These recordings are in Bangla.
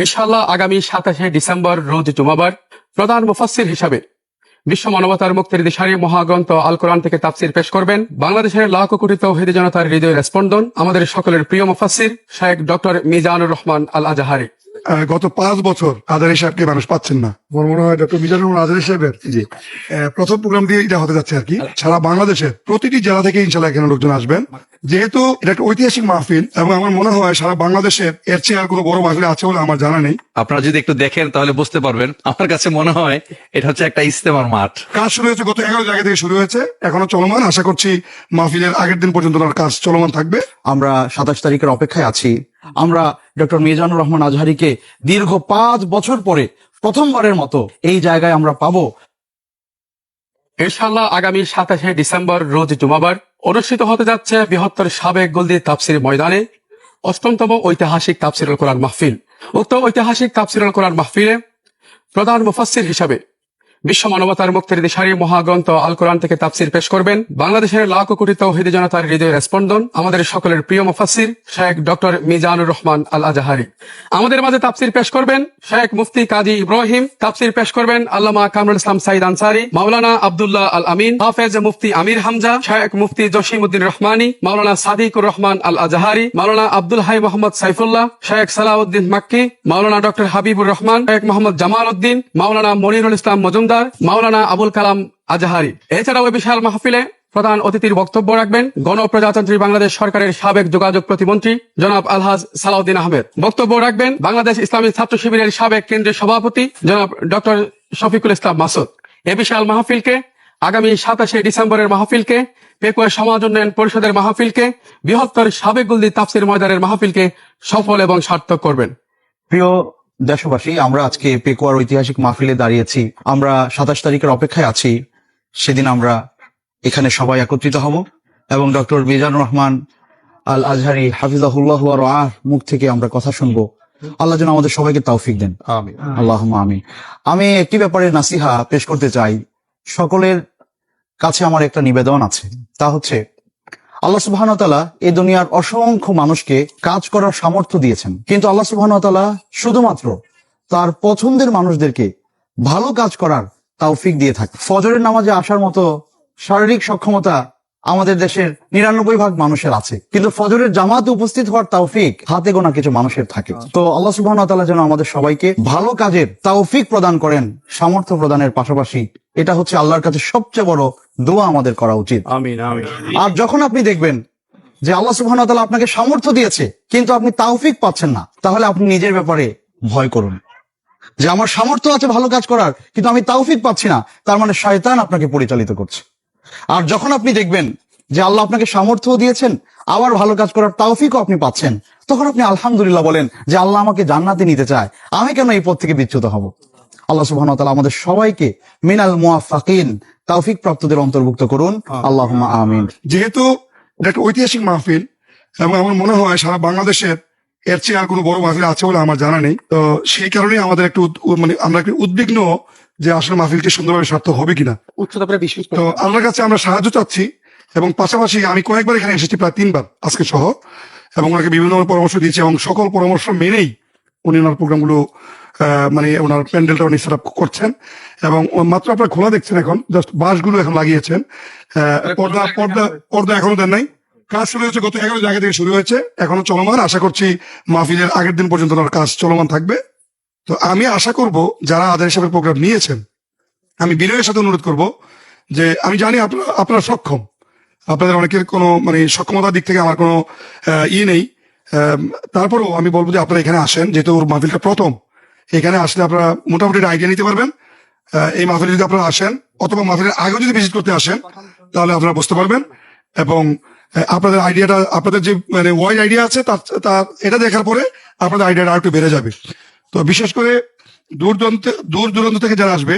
ইনশাআল্লাহ আগামী 27শে ডিসেম্বর রোজ জুমাবার প্রধান মুফাসসির হিসাবে বিশ্ব মানবতার মুক্তির দিশারি মহাগ্রন্থ আল কোরআন থেকে তাফসির পেশ করবেন বাংলাদেশের লাখো কোটি তৌহিদি জনতার হৃদয়ের স্পন্দন আমাদের সকলের প্রিয় মুফাসসির শেখ ডক্টর মিজানুর রহমান আল আজহারি। গত 5 বছর আজহারি সাহেবকে মানুষ পাচ্ছেন না। আমার মনে হয় ডক্টর মিজানুর রহমান আজহারি সাহেবের প্রথম প্রোগ্রাম দিয়ে এটা হতে যাচ্ছে আর কি। সারা বাংলাদেশের প্রতিটি জেলা থেকে ইনশাল্লাহ এখানে লোকজন আসবেন, যেহেতু এটা একটা ঐতিহাসিক মাহফিল এবং আমার মনে হয় সারা বাংলাদেশের এর চেয়ে আর কোনো বড় মাহফিল আছে বলে আমার জানা নেই। আপনারা যদি একটু দেখেন তাহলে বুঝতে পারবেন। আমার কাছে মনে হয় এটা হচ্ছে একটা ইজতেমার মাঠ। কাজ শুরু হয়েছে গত 11 জায়গা থেকে শুরু হয়েছে, এখনো চলমান। আশা করছি মাহফিলের আগের দিন পর্যন্ত কাজ চলমান থাকবে। আমরা 27 তারিখের অপেক্ষায় আছি। আমরা ডক্টর মিজানুর রহমান আজহারিকে দীর্ঘ 5 বছর পরে প্রথমবারের মতো এই জায়গায় আমরা পাবো। ইনশাআল্লাহ আগামী 27শে ডিসেম্বর রোজ জুমাবার অনুষ্ঠিত হতে যাচ্ছে বৃহত্তর সাবেক গোলদি তাফসির ময়দানে 8তম ঐতিহাসিক তাফসিরুল কোরআন মাহফিল। উক্ত ঐতিহাসিক তাফসিরুল কোরআন মাহফিলে প্রধান মুফাসসির হিসাবে বিশ্ব মানবতার মুক্তির দিশারি মহাগ্রন্থ আল কোরআন থেকে তাফসির পেশ করবেন বাংলাদেশের লাখো কোটি তৌহিদি জনতার হৃদয়ের স্পন্দন আমাদের সকলের প্রিয় মুফাসসির শেখ ডক্টর মিজানুর রহমান আল আজহারি। আমাদের মাঝে তাফসির পেশ করবেন শেখ মুফতি কাজী ইব্রাহিম, তাফসির পেশ করবেন আল্লামা কামরুল ইসলাম সাইদ আনসারী, মাওলানা আব্দুল্লাহ আল আমিন, হাফেজ মুফতি আমির হামজা, শেখ মুফতি জসিমউদ্দিন রহমানী, মাওলানা সাদিকুর রহমান আল আজহারি, মাওলানা আব্দুল হাই মোহাম্মদ সাইফুল্লাহ, শেখ সালাউদ্দিন মাক্কি, মাওলানা ডক্টর হাবিবুর রহমান, শেখ মোহাম্মদ জামাল উদ্দিন, মাওলানা মনিরুল ইসলাম মজুমদার, মাওলানা আবুল কালাম আজহারি। এছাড়াও এই বিশাল মাহফিলে প্রধান অতিথির বক্তব্য রাখবেন গণপ্রজাতন্ত্রী বাংলাদেশ সরকারের সাবেক যোগাযোগ প্রতিমন্ত্রী জনাব আলহাজ সালাউদ্দিন আহমেদ। বক্তব্য রাখবেন বাংলাদেশ ইসলামী ছাত্র শিবিরের সাবেক কেন্দ্রীয় সভাপতি জনাব ডক্টর শফিকুল ইসলাম মাসুদ। এই বিশাল মাহফিলকে আগামী 27শে ডিসেম্বরের মাহফিলকে, পেকুয়া সমাজ উন্নয়ন পরিষদের মাহফিলকে, বৃহত্তর সাবেক গোলদি তাফসির ময়দানের মাহফিলকে সফল এবং সার্থক করবেন। প্রিয় দেশবাসী, আমরা আজকে পেকুয়ার ঐতিহাসিক মাহফিলে দাঁড়িয়েছি। আমরা 27 তারিখের অপেক্ষায় আছি। সেদিন আমরা এখানে সবাই একত্রিত হব এবং ডক্টর মিজানুর রহমান আল আজহারি হাফিজাহুল্লাহ ওয়া রাআহ মুখ থেকে আমরা কথা শুনবো। আল্লাহ যেন আমাদের সবাইকে তৌফিক দেন, আমিন, আল্লাহুম্মা আমিন। আমি একটি ব্যাপারে নাসিহা পেশ করতে চাই। সকলের কাছে আমার একটা নিবেদন আছে, তা হচ্ছে আল্লাহ সুবহানাহু ওয়া তাআলা এই দুনিয়ার অসংখ্য মানুষকে কাজ করার সামর্থ্য দিয়েছেন, কিন্তু আল্লাহ সুবহানাহু ওয়া তাআলা শুধুমাত্র তার পছন্দের মানুষদেরকে ভালো কাজ করার তৌফিক দিয়ে থাকে। ফজরের নামাজে আসার মতো শারীরিক সক্ষমতা আমাদের দেশের 99% মানুষের আছে, কিন্তু ফজরের জামাতে উপস্থিত হওয়ার তৌফিক হাতে গোনা কিছু মানুষের থাকে। তো আল্লাহ সুবহানাহু ওয়া তাআলা যেন আমাদের সবাইকে ভালো কাজের তৌফিক প্রদান করেন, সামর্থ্য প্রদানের পাশাপাশি। এটা হচ্ছে আল্লাহর কাছে সবচেয়ে বড় দোয়া আমাদের করা উচিত। আমিন আমিন। আর যখন আপনি দেখবেন যে আল্লাহ সুবহানাহু ওয়া তাআলা আপনাকে সামর্থ্য দিয়েছে কিন্তু আপনি তৌফিক পাচ্ছেন না, তাহলে আপনি নিজের ব্যাপারে ভয় করুন যে আমার সামর্থ্য আছে ভালো কাজ করার, কিন্তু আমি তৌফিক পাচ্ছি না, তার মানে শয়তান আপনাকে পরিচালিত করছে। আর যখন আপনি দেখবেন যে আল্লাহ আপনাকে সামর্থ্য দিয়েছেন, আবার ভালো কাজ করার তৌফিকও আপনি পাচ্ছেন, তখন আপনি আলহামদুলিল্লাহ বলেন যে আল্লাহ আমাকে জান্নাতে নিতে চায়, আমি কেন এই পথ থেকে বিচ্যুত হব। আল্লাহ সুবহানাহু ওয়া তাআলা আমাদের সবাইকে মিনাল মুওয়াফফাকিন, তৌফিক প্রাপ্তদের অন্তর্ভুক্ত করুন, আল্লাহুম্মা আমিন। যেহেতু এটা একটা ঐতিহাসিক মাহফিল এবং আমার মনে হয় সারা বাংলাদেশের এর চেয়ে আর কোনো বড় মাহফিল আছে বলে আমার জানা নেই, তো সেই কারণে আমাদের একটু আমরা একটু উদ্বিগ্ন যে আসলে মাহফিলটি সুন্দরভাবে সার্থক হবে কিনা। তো আল্লাহর কাছে আমরা সাহায্য চাচ্ছি এবং পাশাপাশি আমি কয়েকবার এখানে এসেছি, প্রায় 3 বার আজকে সহ, এবং ওনাকে বিভিন্ন পরামর্শ দিয়েছি এবং সকল পরামর্শ মেনেই উনি ওনার প্রোগ্রামগুলো ওনার প্যান্ডেলটা উনি সেট আপ করছেন। এবং মাত্র আপনারা খোলা দেখছেন, এখন জাস্ট বাঁশগুলো এখন লাগিয়েছেন, পর্দা এখনো দেন নাই। কাজ শুরু হয়েছে গত 11 জায়গা থেকে শুরু হয়েছে, এখনো চলমান। আশা করছি মাহফিলের আগের দিন পর্যন্ত কাজ চলমান থাকবে। তো আমি আশা করব যারা আজহারি সাহেবের প্রোগ্রাম নিয়েছেন, আমি বিনয়ের সাথে অনুরোধ করব যে আমি জানি আপনারা সক্ষম, আপনাদের অনেকের কোনো সক্ষমতার দিক থেকে আমার কোনো নেই, তারপরেও আমি বলবো যে আপনারা এখানে আসেন, যেহেতু ওর মাহফিলটা প্রথম। এখানে আসলে আপনারা মোটামুটি আইডিয়া নিতে পারবেন। এই মাহফিলে যদি আপনারা আসেন অথবা মাহফিলের আগেও যদি ভিজিট করতে আসেন, তাহলে আপনারা বুঝতে পারবেন এবং আপনাদের আইডিয়াটা, আপনাদের যে ওয়াইড আইডিয়া আছে তার এটা দেখার পরে আপনাদের আইডিয়াটা আর একটু বেড়ে যাবে। তো বিশেষ করে দূর দূরান্ত থেকে যারা আসবে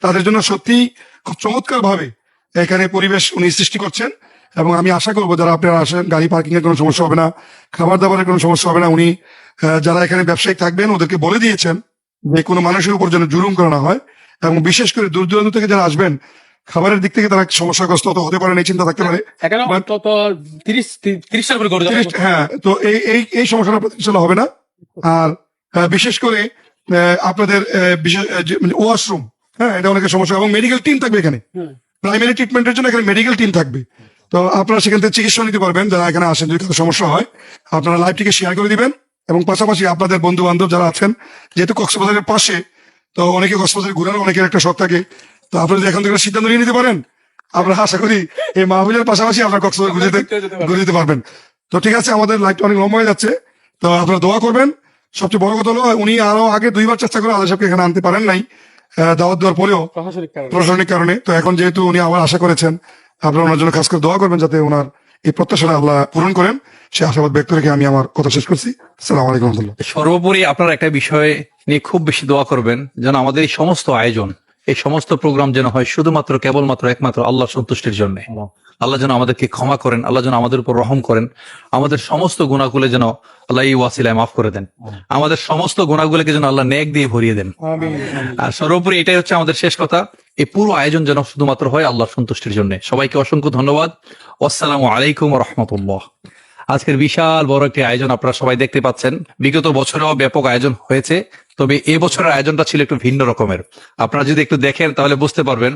তাদের জন্য সত্যি খুব চমৎকার ভাবে এখানে পরিবেশ উনি সৃষ্টি করছেন। এবং আমি আশা করবো যারা আপনারা আসেন, গাড়ি পার্কিং এর কোনো সমস্যা হবে না, খাবার দাবারের কোনো সমস্যা হবে না। উনি যারা এখানে ব্যবসায়িক থাকবেন ওদেরকে বলে দিয়েছেন যে কোনো মানুষের উপর যেন জুলুম করা না হয়, এবং বিশেষ করে দূর দূরান্ত থেকে যারা আসবেন খাবারের দিক থেকে তারা সমস্যাগ্রস্ত হতে পারেন, এই চিন্তা থাকতে পারে। হ্যাঁ, তো এই সমস্যাটা ইনশাল্লাহ হবে না। আর বিশেষ করে আপনাদের বিশেষ ওয়াশরুম, হ্যাঁ, এটা অনেকের সমস্যা, এবং মেডিকেল টিম থাকবে এখানে। প্রাইমারি ট্রিটমেন্টের জন্য এখানে মেডিকেল টিম থাকবে। তো আপনারা সেখান থেকে চিকিৎসা নিতে পারবেন যারা এখানে আসেন। যদি কারো সমস্যা হয় আপনারা লাইভটিকে শেয়ার করে দিবেন, এবং পাশাপাশি আপনাদের বন্ধু বান্ধব যারা আছেন, যেহেতু কক্সবাজারের পাশে, তো অনেকে কক্সবাজারে ঘুরার অনেকের একটা শখ থাকে, তো আপনারা যদি এখন থেকে একটা সিদ্ধান্ত নিয়ে নিতে পারেন, আমরা আশা করি এই মাহফিলের পাশাপাশি আপনারা কক্সবাজার ঘুরে যেতে পারবেন। তো ঠিক আছে, আমাদের লাইভটা অনেক লম্বা হয়ে যাচ্ছে, তো আপনারা দোয়া করবেন। সবচেয়ে বড় কথা হলো উনি আরো আগে 2 বার চেষ্টা করে আল্লাহ সাহেবকে এখানে আনতে পারেন নাই, দাওয়াত দেওয়ার পরেও প্রশাসনিক কারণে। তো এখন যেহেতু উনি আবার আশা করেছেন, আপনারা ওনার জন্য খাস করে দোয়া করবেন যাতে ওনার এই প্রত্যাশাটা আল্লাহ পূরণ করেন। সে আশাবাদ ব্যক্ত রেখে আমি আমার কথা শেষ করছি। আসসালামু আলাইকুম রহমতুল্লাহ। সর্বোপরি আপনারা একটা বিষয় নিয়ে খুব বেশি দোয়া করবেন, যেন আমাদের এই সমস্ত আয়োজন, এই সমস্ত প্রোগ্রাম যেন হয় শুধুমাত্র কেবলমাত্র একমাত্র আল্লাহর সন্তুষ্টির জন্য। আল্লাহ যেন আমাদেরকে ক্ষমা করেন, আল্লাহ যেন আমাদের উপর রহম করেন, আমাদের সমস্ত গুনাহগুলো যেন আল্লাহ এই ওয়াসিলায় মাফ করে দেন, আমাদের সমস্ত গুনাহগুলোকে যেন আল্লাহ নেক দিয়ে ভরিয়ে দেন। আর সর্বোপরি এটাই হচ্ছে আমাদের শেষ কথা, এই পুরো আয়োজন যেন শুধুমাত্র হয় আল্লাহর সন্তুষ্টির জন্য। সবাইকে অসংখ্য ধন্যবাদ। আসসালামু আলাইকুম রহমতুল্লাহ। আজকের বিশাল বড় একটি আয়োজন আপনারা সবাই দেখতে পাচ্ছেন। বিগত বছরেও ব্যাপক আয়োজন হয়েছে, তবে এই বছরের আয়োজনটা ছিল একটু ভিন্ন রকমের। আপনারা যদি একটু দেখেন তাহলে বুঝতে পারবেন।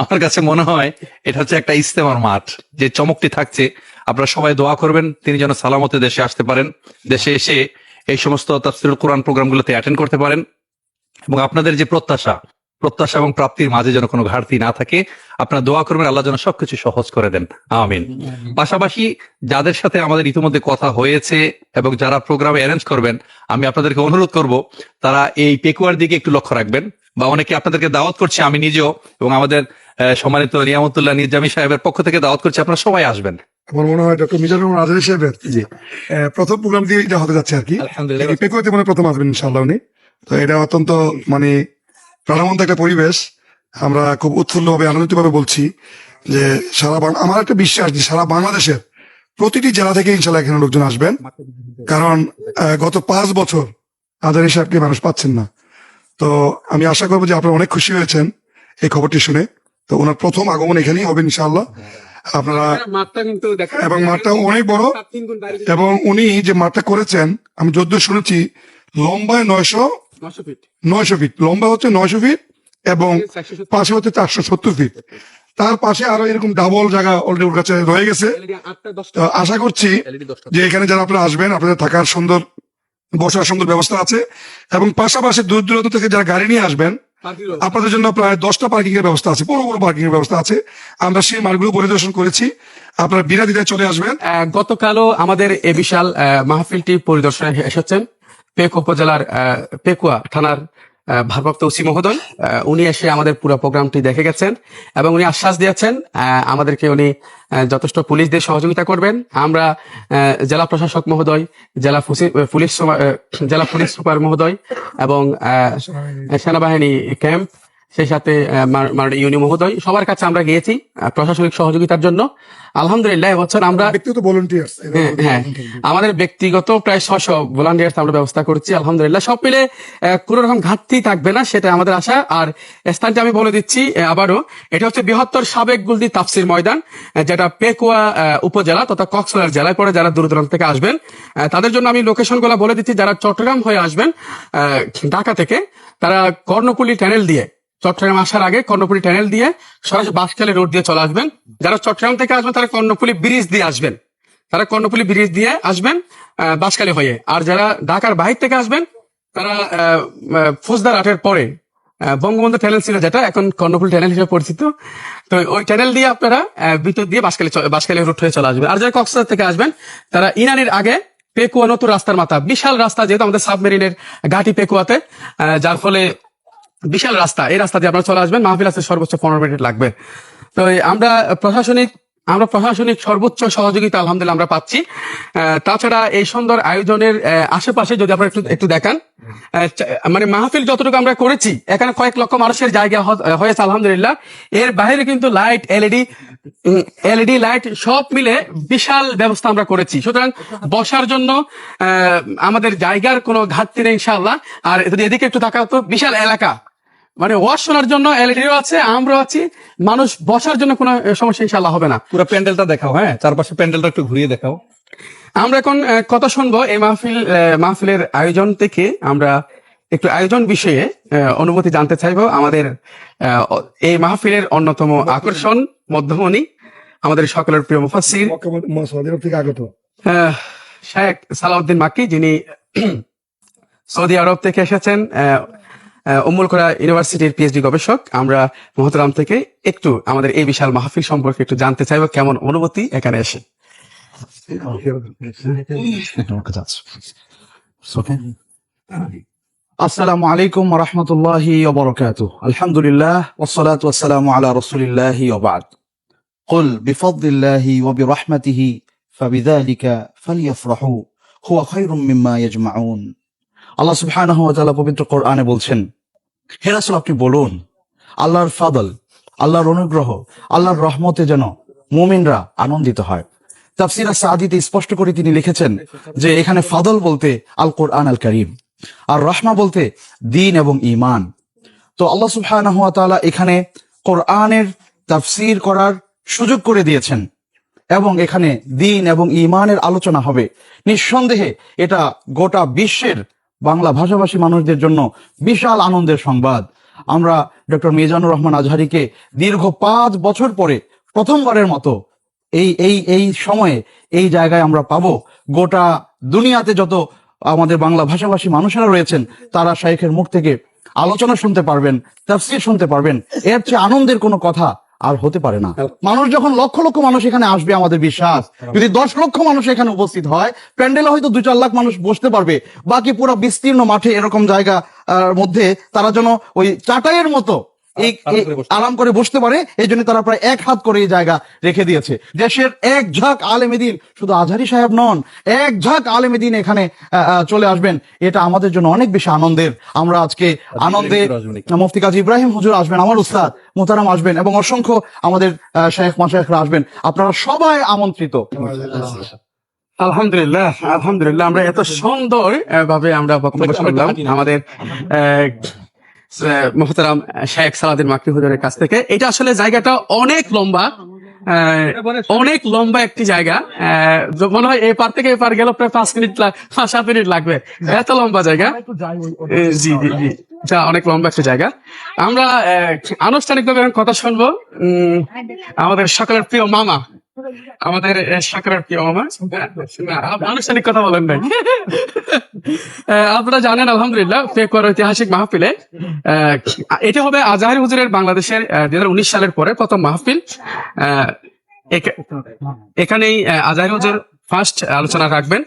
আমার কাছে মনে হয় এটা হচ্ছে একটা ইজতেমার মাঠ, যে চমকটি থাকছে। আপনারা সবাই দোয়া করবেন তিনি যেন সালামতে দেশে আসতে পারেন, দেশে এসে এই সমস্ত তাফসীরুল কোরআন প্রোগ্রামগুলোতে অ্যাটেন্ড করতে পারেন, এবং আপনাদের যে প্রত্যাশা এবং প্রাপ্তির মাঝে যেন কোনো ঘাটতি না থাকে। আপনারা দোয়া করবেন আল্লাহ যেন সবকিছু সহজ করে দেন, আমিন। পাশাপাশি যাদের সাথে আমাদের ইতিমধ্যে কথা হয়েছে এবং যারা প্রোগ্রামে অ্যারেঞ্জ করবেন, আমি আপনাদেরকে অনুরোধ করব তারা এই পেকুয়ার দিকে একটু লক্ষ্য রাখবেন। বা অনেকে আপনাদেরকে দাওয়াত করছে, আমি নিজেও এবং আমাদের সম্মানিত নিয়ামতুল্লাহ নিজামী সাহেবের পক্ষ থেকে দাওয়াত করছি, আপনারা সবাই আসবেন। আমার মনে হয় ডক্টর মিজানুর রহমান আজহারী সাহেবের প্রথম প্রোগ্রাম দিয়ে এটা হতে যাচ্ছে আর কি। আলহামদুলিল্লাহ। এই পেকুয়াতে মানে প্রথম আসবেন ইনশাআল্লাহ উনি। তো এটা অত্যন্ত মানে প্রাণবন্ত একটা পরিবেশ। আমরা খুব উৎফুল্ল ভাবে আনন্দিত ভাবে বলছি যে আমার একটা বিশ্বাস যে সারা বাংলাদেশের প্রতিটি জেলা থেকে ইনশাল্লাহ এখানে লোকজন আসবেন। কারণ গত 5 বছর আজহারী সাহেবকে মানুষ পাচ্ছেন না। তো আমি আশা করবো যে আপনারা অনেক খুশি হয়েছেন এই খবরটি শুনে। তো ওনার প্রথম আগমন এখানেই হবে ইনশাআল্লাহ। আপনারা এবং মাঠটা অনেক বড়, এবং উনি যে মাঠটা করেছেন আমি যদ্দূর শুনেছি লম্বায় 900 ফিট, লম্বা হচ্ছে 900 ফিট এবং পাশে হচ্ছে 470 ফিট। তার পাশে আরো এরকম ডাবল জায়গা অলরেডি ওর কাছে রয়ে গেছে। তো আশা করছি যে এখানে যারা আপনারা আসবেন আপনাদের থাকার সুন্দর, বসার সুন্দর ব্যবস্থা আছে, এবং পাশাপাশি দূর দূরান্ত থেকে যারা গাড়ি নিয়ে আসবেন আপনাদের জন্য প্রায় 10টা পার্কিং এর ব্যবস্থা আছে, বড় বড় পার্কিং এর ব্যবস্থা আছে। আমরা সেই মার্গগুলো পরিদর্শন করেছি, আপনারা বিনা দ্বিধায় চলে আসবেন। গতকালও আমাদের এই বিশাল মাহফিলটি পরিদর্শনে এসেছেন পেকুয়া উপজেলার পেকুয়া থানার ভারপ্রাপ্ত ওসি মহোদয়। উনি এসে আমাদের পুরো প্রোগ্রামটি দেখে গেছেন এবং উনি আশ্বাস দিয়েছেন আমাদেরকে উনি যথেষ্ট পুলিশ দিয়ে সহযোগিতা করবেন। আমরা জেলা প্রশাসক মহোদয়, জেলা পুলিশ সুপার মহোদয় এবং সেনাবাহিনী ক্যাম্প, সেই সাথে ইউনি মহোদয়, সবার কাছে আমরা গিয়েছি প্রশাসনিক সহযোগিতার জন্য। আলহামদুলিল্লাহ এবছর আমরা ব্যক্তিগত ভলান্টিয়ার্স, হ্যাঁ আমাদের ব্যক্তিগত প্রায় 600 ভলান্টিয়ার্স আমরা ব্যবস্থা করছি। আলহামদুলিল্লাহ সব মিলে কোন রকম ঘাটতি থাকবে না, সেটা আমাদের আশা। আর স্থানটি আমি বলে দিচ্ছি আবারও, এটা হচ্ছে বৃহত্তর সাবেক গুলদি তাফসির ময়দান, যেটা পেকুয়া উপজেলা তথা কক্সবাজার জেলায় পড়ে। যারা দূর দূরান্ত থেকে আসবেন তাদের জন্য আমি লোকেশন গুলো বলে দিচ্ছি। যারা চট্টগ্রাম হয়ে আসবেন ঢাকা থেকে, তারা কর্ণফুলী টানেল দিয়ে চট্টগ্রাম আসার আগে কর্ণফুলী টানেল দিয়ে সরাসরি বাঁশখালী রোড দিয়ে চলে আসবেন। যারা চট্টগ্রাম থেকে আসবেন তারা কর্ণফুলী ব্রিজ দিয়ে আসবেন, বাঁশখালী হয়ে। আর যারা ঢাকার বাহির থেকে আসবেন তারা ফৌজদার হাটের পরে বঙ্গবন্ধু টানেল ছিল, যেটা এখন কর্ণফুলী টানেল হিসেবে পরিচিত, তো ওই টানেল দিয়ে আপনারা ভিতর দিয়ে বাঁশখালী রোড হয়ে চলে আসবেন। আর যারা কক্সবাজার থেকে আসবেন তারা ইনানির আগে পেকুয়া নতুন রাস্তার মাথা, বিশাল রাস্তা, যেহেতু আমাদের সাবমেরিনের ঘাঁটি পেকুয়াতে, যার ফলে বিশাল রাস্তা, এই রাস্তা দিয়ে আপনারা চলে আসবেন। মাহফিল আছে সর্বোচ্চ 15 মিনিট লাগবে। তো আমরা প্রশাসনিক সর্বোচ্চ সহযোগিতা আলহামদুলিল্লাহ আমরা পাচ্ছি। তাছাড়া এই সুন্দর আয়োজনের আশেপাশে যদি আপনারা একটু দেখান, মানে মাহফিল যতটুকু আমরা করেছি এখানে কয়েক লক্ষ মানুষের জায়গা হয়েছে আলহামদুলিল্লাহ। এর বাইরে কিন্তু লাইট, এলইডি লাইট সব মিলে বিশাল ব্যবস্থা আমরা করেছি। সুতরাং বসার জন্য আমাদের জায়গার কোনো ঘাটতি নেই ইনশাআল্লাহ। আর যদি এদিকে একটু তাকাও তো বিশাল এলাকা, মানে ওয়াজ শোনার জন্য এলইডিও আছে, আমরাও আছি, মানুষ বসার জন্য কোনো সমস্যা ইনশাআল্লাহ হবে না। পুরো প্যান্ডেলটা দেখাও, হ্যাঁ চারপাশে প্যান্ডেলটা একটু ঘুরিয়ে দেখাও। আমরা এখন কথা শুনবো এই মাহফিলের আয়োজন থেকে। আমরা একটু আয়োজন বিষয়ে অনুভূতি জানতে চাইবো। আমাদের এই মাহফিলের অন্যতম আকর্ষণ মধ্যমণি, আমাদের সকলের প্রিয় মুফাসসির সৌদি আরব থেকে আগত শেখ সালাউদ্দিন মাক্কি, যিনি সৌদি আরব থেকে এসেছেন, উম্মুল কোরা ইউনিভার্সিটির পিএইচডি গবেষক। আমরা মোহতারাম থেকে একটু আমাদের এই বিশাল মাহফিল সম্পর্কে একটু জানতে চাইবো, কেমন অনুভূতি এখানে এসে। আসসালামু আলাইকুম ওয়া রাহমাতুল্লাহি ওয়া বারাকাতুহু। আলহামদুলিল্লাহ ওয়াসসালাতু ওয়াসসালামু আলা রাসূলিল্লাহি ওয়া বা'দ। কুল বিফাদলিল্লাহি ওয়া বিরাহমাতিহি ফাবিযালিকা ফালইফরাহু হুয়া খায়রুম মিম্মা ইয়াজমাউন। আল্লাহ সুবহানাহু ওয়া তাআলা পবিত্র কোরআনে বলছেন, হে রাসূল আপনি বলুন, আল্লাহর ফাদল, আল্লাহর অনুগ্রহ, আল্লাহর রহমতে যেন মুমিনরা আনন্দিত হয়। তাফসীর সাদিতে স্পষ্ট করে তিনি লিখেছেন যে এখানে ফাদল বলতে আল কোরআন আল কারীম, আর রহমা বলতে দ্বীন এবং ঈমান। তো আল্লাহ সুবহানাহু ওয়া তাআলা এখানে কোরআনের তাফসীর করার সুযোগ করে দিয়েছেন এবং এখানে দ্বীন এবং ঈমানের আলোচনা হবে। নিঃসন্দেহে এটা গোটা বিশ্বের বাংলা ভাষাভাষী মানুষদের জন্য বিশাল আনন্দের সংবাদ। আমরা ডক্টর মিজানুর রহমান আজহারীকে দীর্ঘ 5 বছর পরে প্রথমবারের মতো এই সময়ে এই জায়গায় আমরা পাবো। গোটা দুনিয়াতে যত আমাদের বাংলা ভাষাভাষী মানুষেরা রয়েছেন তারা শাইখের মুখ থেকে আলোচনা শুনতে পারবেন, তাফসীর শুনতে পারবেন। এর চেয়ে আনন্দের কোনো কথা আর হতে পারে না। মানুষ যখন লক্ষ লক্ষ মানুষ এখানে আসবে, আমাদের বিশ্বাস যদি 10 লক্ষ মানুষ এখানে উপস্থিত হয়, প্যান্ডেলে হয়তো 2-4 লাখ মানুষ বসতে পারবে, বাকি পুরো বিস্তীর্ণ মাঠে এরকম জায়গা মধ্যে তারা যেন ওই চাটাইয়ের মতো আরাম করে বসতে পারে, এই জন্য তারা প্রায় 1 হাত করে এই জায়গা রেখে দিয়েছে। দেশের এক ঝাঁক আলেমে দ্বীন, শুধু আজহারী সাহেব নন, এক ঝাঁক আলেমে দ্বীন এখানে চলে আসবেন। এটা আমাদের জন্য অনেক বেশি আনন্দের। আমরা আজকে আনন্দে মুফতি কাজী ইব্রাহিম হুজুর আসবেন, আমার উস্তাদ মুহতারাম আসবেন, এবং অসংখ্য আমাদের শেখ মাশায়েখরা আসবেন। আপনারা সবাই আমন্ত্রিত। আলহামদুলিল্লাহ, আলহামদুলিল্লাহ। আমরা এত সুন্দর ভাবে আমরা বক্তব্য শুনলাম আমাদের মোহতারাম শেখ সালাউদ্দিন মাক্কি হুজুরের কাছ থেকে। এটা আসলে জায়গাটা অনেক লম্বা, অনেক লম্বা একটি জায়গা। মনে হয় এপার থেকে এপার গেল প্রায় 5-7 মিনিট লাগবে, এত লম্বা জায়গা। জি জি জি, যা অনেক লম্বা একটা জায়গা। আমরা আনুষ্ঠানিকভাবে কথা শুনবো আমাদের সকলের প্রিয় মামা, আমাদের সকলের প্রিয় মামা। আনুষ্ঠানিক কথা বলেন নাই। আপনারা জানেন আলহামদুলিল্লাহ পেকুয়ার ঐতিহাসিক মাহফিলে এটা হবে আজহারী হুজুরের বাংলাদেশের 2019 সালের পরে প্রথম মাহফিল। এখানেই আজহারী হুজুর ফার্স্ট আলোচনা রাখবেন।